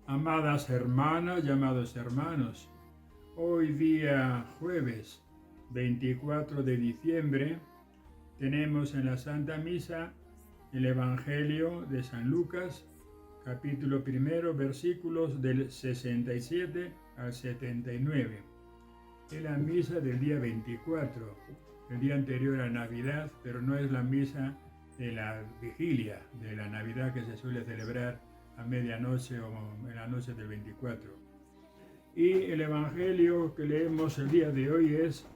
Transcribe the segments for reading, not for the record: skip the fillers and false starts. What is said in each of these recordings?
Amadas hermanas y amados hermanos, hoy día jueves 24 de diciembre tenemos en la Santa Misa el Evangelio de San Lucas, capítulo 1, versículos del 67 al 79. Es la misa del día 24, el día anterior a Navidad, pero no es la misa de la vigilia de la Navidad que se suele celebrar a medianoche o en la noche del 24. Y el Evangelio que leemos el día de hoy es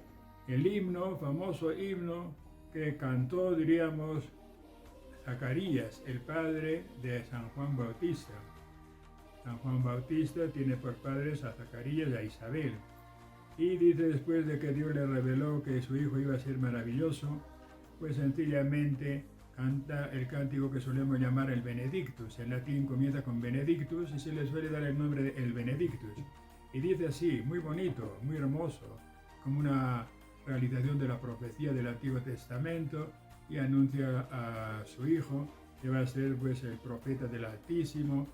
el himno, famoso himno que cantó, diríamos, Zacarías, el padre de San Juan Bautista. San Juan Bautista tiene por padres a Zacarías y a Isabel. Y dice, después de que Dios le reveló que su hijo iba a ser maravilloso, pues sencillamente canta el cántico que solemos llamar el Benedictus. En latín comienza con Benedictus y se le suele dar el nombre de el Benedictus. Y dice así, muy bonito, muy hermoso, como una realización de la profecía del Antiguo Testamento, y anuncia a su hijo que va a ser pues el profeta del Altísimo.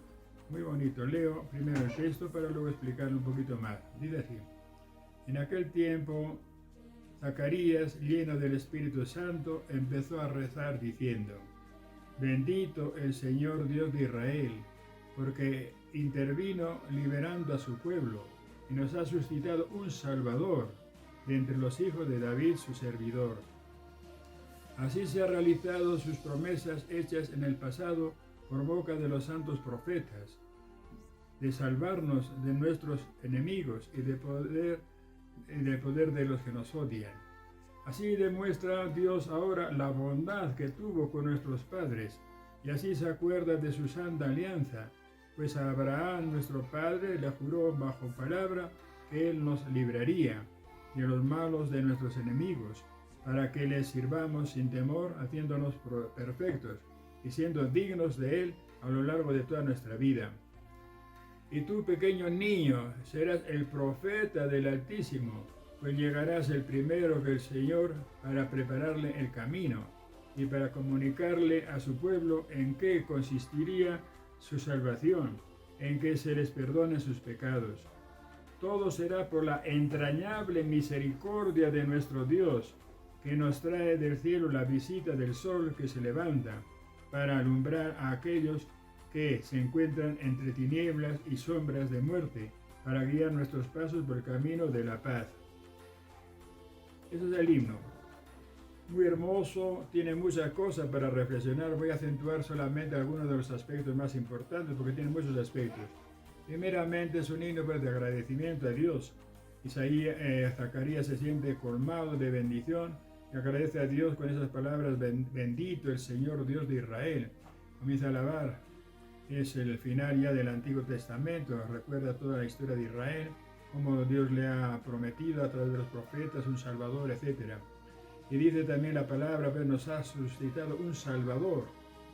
Muy bonito. Leo primero el texto para luego explicarlo un poquito más. Dice así: en aquel tiempo Zacarías, lleno del Espíritu Santo, empezó a rezar diciendo: bendito el Señor Dios de Israel, porque intervino liberando a su pueblo y nos ha suscitado un Salvador de entre los hijos de David, su servidor. Así se han realizado sus promesas hechas en el pasado por boca de los santos profetas, de salvarnos de nuestros enemigos y de poder de los que nos odian. Así demuestra Dios ahora la bondad que tuvo con nuestros padres, y así se acuerda de su santa alianza, pues a Abraham, nuestro padre, le juró bajo palabra que él nos libraría de los malos de nuestros enemigos, para que les sirvamos sin temor, haciéndonos perfectos y siendo dignos de él a lo largo de toda nuestra vida. Y tú, pequeño niño, serás el profeta del Altísimo, pues llegarás el primero que el Señor para prepararle el camino y para comunicarle a su pueblo en qué consistiría su salvación, en que se les perdonen sus pecados. Todo será por la entrañable misericordia de nuestro Dios, que nos trae del cielo la visita del sol que se levanta para alumbrar a aquellos que se encuentran entre tinieblas y sombras de muerte, para guiar nuestros pasos por el camino de la paz. Ese es el himno. Muy hermoso, tiene muchas cosas para reflexionar. Voy a acentuar solamente algunos de los aspectos más importantes, porque tiene muchos aspectos. Primeramente es un himno de agradecimiento a Dios. Zacarías se siente colmado de bendición y agradece a Dios con esas palabras: bendito el Señor Dios de Israel. Comienza a alabar. Es el final ya del Antiguo Testamento, recuerda toda la historia de Israel, cómo Dios le ha prometido a través de los profetas un Salvador, etc. Y dice también la palabra, pues nos ha suscitado un Salvador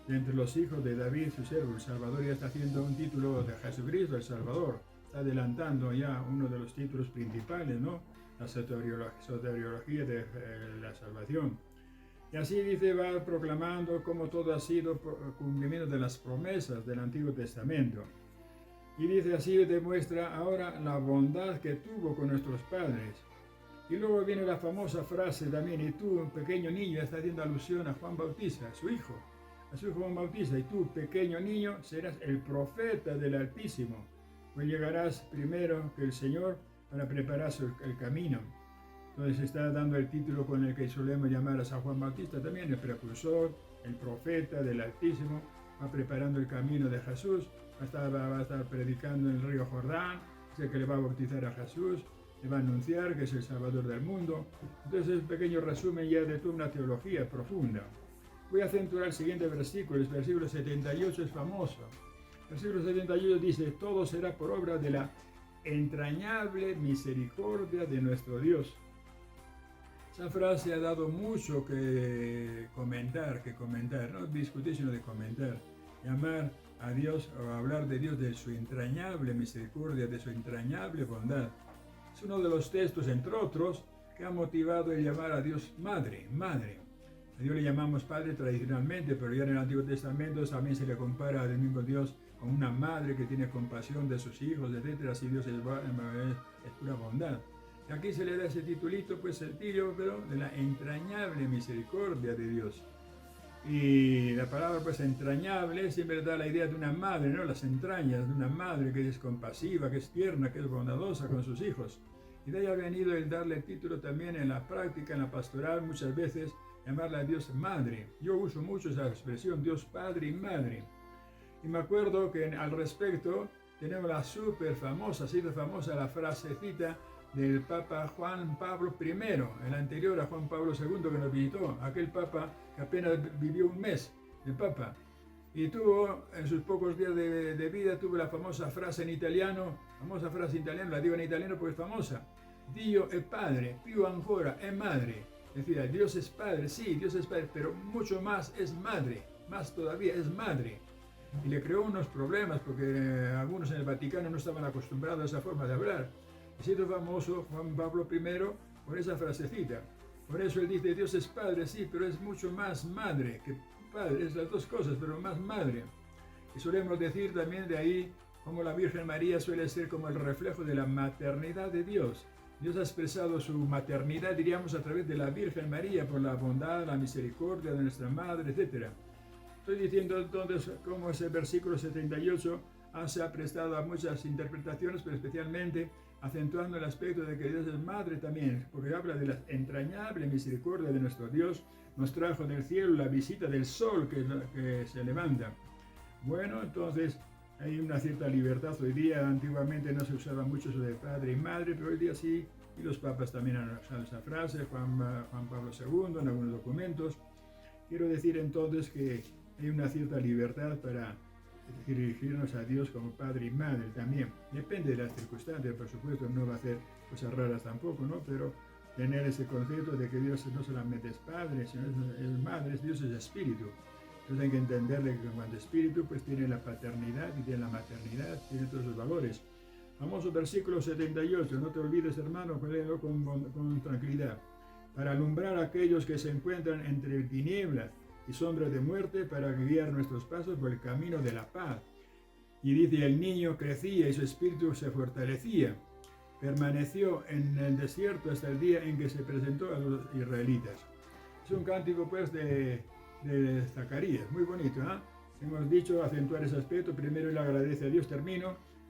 de entre los hijos de David, su siervo. El Salvador ya está haciendo un título de Jesucristo, el Salvador. Está adelantando ya uno de los títulos principales, ¿no? La soteriología de la salvación. Y así dice, va proclamando cómo todo ha sido cumplimiento de las promesas del Antiguo Testamento. Y dice así, demuestra ahora la bondad que tuvo con nuestros padres. Y luego viene la famosa frase también: y tú, un pequeño niño, está haciendo alusión a Juan Bautista, a su hijo Juan Bautista, y tú, pequeño niño, serás el profeta del Altísimo, pues llegarás primero que el Señor para preparar el camino. Entonces está dando el título con el que solemos llamar a San Juan Bautista también, el precursor, el profeta del Altísimo. Va preparando el camino de Jesús, va a estar predicando en el río Jordán, es el que le va a bautizar a Jesús, le va a anunciar que es el Salvador del mundo. Entonces es un pequeño resumen ya de toda una teología profunda. Voy a acentuar el siguiente versículo, el versículo 78 es famoso. El versículo 78 dice: todo será por obra de la entrañable misericordia de nuestro Dios. Esa frase ha dado mucho que comentar, no discutir sino de comentar. Llamar a Dios o hablar de Dios, de su entrañable misericordia, de su entrañable bondad. Es uno de los textos, entre otros, que ha motivado el llamar a Dios madre, madre. A Dios le llamamos padre tradicionalmente, pero ya en el Antiguo Testamento también se le compara al mismo Dios con una madre que tiene compasión de sus hijos, etc. Así Dios es pura bondad. Y aquí se le da ese titulito, pues sencillo, pero de la entrañable misericordia de Dios. Y la palabra pues entrañable siempre da la idea de una madre, ¿no? Las entrañas de una madre que es compasiva, que es tierna, que es bondadosa con sus hijos. Y de ahí ha venido el darle el título también en la práctica, en la pastoral, muchas veces llamarla a Dios madre. Yo uso mucho esa expresión, Dios Padre y Madre. Y me acuerdo que al respecto tenemos la súper famosa, la frasecita del Papa Juan Pablo I, el anterior a Juan Pablo II que nos visitó, aquel Papa que apenas vivió un mes de Papa. Y tuvo, en sus pocos días de vida, tuvo la famosa frase en italiano, la digo en italiano porque es famosa, Dio è padre, più ancora è madre. Es decir, Dios es padre, sí, Dios es padre, pero mucho más es madre, más todavía es madre. Y le creó unos problemas porque algunos en el Vaticano no estaban acostumbrados a esa forma de hablar. Y se hizo famoso Juan Pablo I por esa frasecita. Por eso él dice, Dios es padre, sí, pero es mucho más madre que padre, es las dos cosas, pero más madre. Y solemos decir también de ahí como la Virgen María suele ser como el reflejo de la maternidad de Dios. Dios ha expresado su maternidad, diríamos, a través de la Virgen María, por la bondad, la misericordia de nuestra Madre, etc. Estoy diciendo entonces cómo ese versículo 78 se ha prestado a muchas interpretaciones, pero especialmente acentuando el aspecto de que Dios es madre también, porque habla de la entrañable misericordia de nuestro Dios, nos trajo del cielo la visita del sol que se levanta. Bueno, entonces hay una cierta libertad hoy día. Antiguamente no se usaba mucho eso de padre y madre, pero hoy día sí, y los papas también han usado esa frase, Juan Pablo II en algunos documentos. Quiero decir entonces que hay una cierta libertad para dirigirnos a Dios como padre y madre también. Depende de las circunstancias, por supuesto, no va a hacer cosas raras tampoco, ¿no? Pero tener ese concepto de que Dios no solamente es padre, sino es madre, Dios es espíritu. Entonces hay que entenderle que cuando espíritu pues tiene la paternidad y tiene la maternidad, tiene todos los valores. Famoso versículo 78, no te olvides hermano, léelo con tranquilidad. Para alumbrar a aquellos que se encuentran entre tinieblas y sombras de muerte, para guiar nuestros pasos por el camino de la paz. Y dice, el niño crecía y su espíritu se fortalecía. Permaneció en el desierto hasta el día en que se presentó a los israelitas. Es un cántico pues de Zacarías, muy bonito, ¿eh? Hemos dicho acentuar ese aspecto. Primero él agradece a Dios,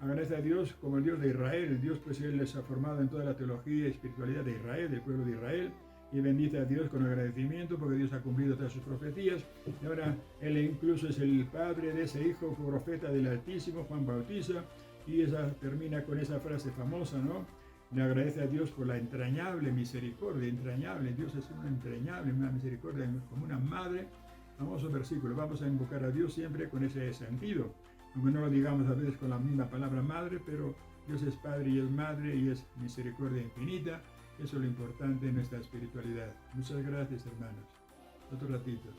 agradece a Dios como el Dios de Israel. El Dios pues él les ha formado en toda la teología y espiritualidad de Israel, del pueblo de Israel, y bendice a Dios con agradecimiento porque Dios ha cumplido todas sus profecías. Y ahora él incluso es el padre de ese hijo profeta del Altísimo, Juan Bautista, y termina con esa frase famosa, ¿no? Le agradece a Dios por la entrañable misericordia, entrañable. Dios es una entrañable, una misericordia como una madre. Famoso versículo. Vamos a invocar a Dios siempre con ese sentido. Aunque no lo digamos a veces con la misma palabra madre, pero Dios es padre y es madre y es misericordia infinita. Eso es lo importante en nuestra espiritualidad. Muchas gracias, hermanos. Otro ratito.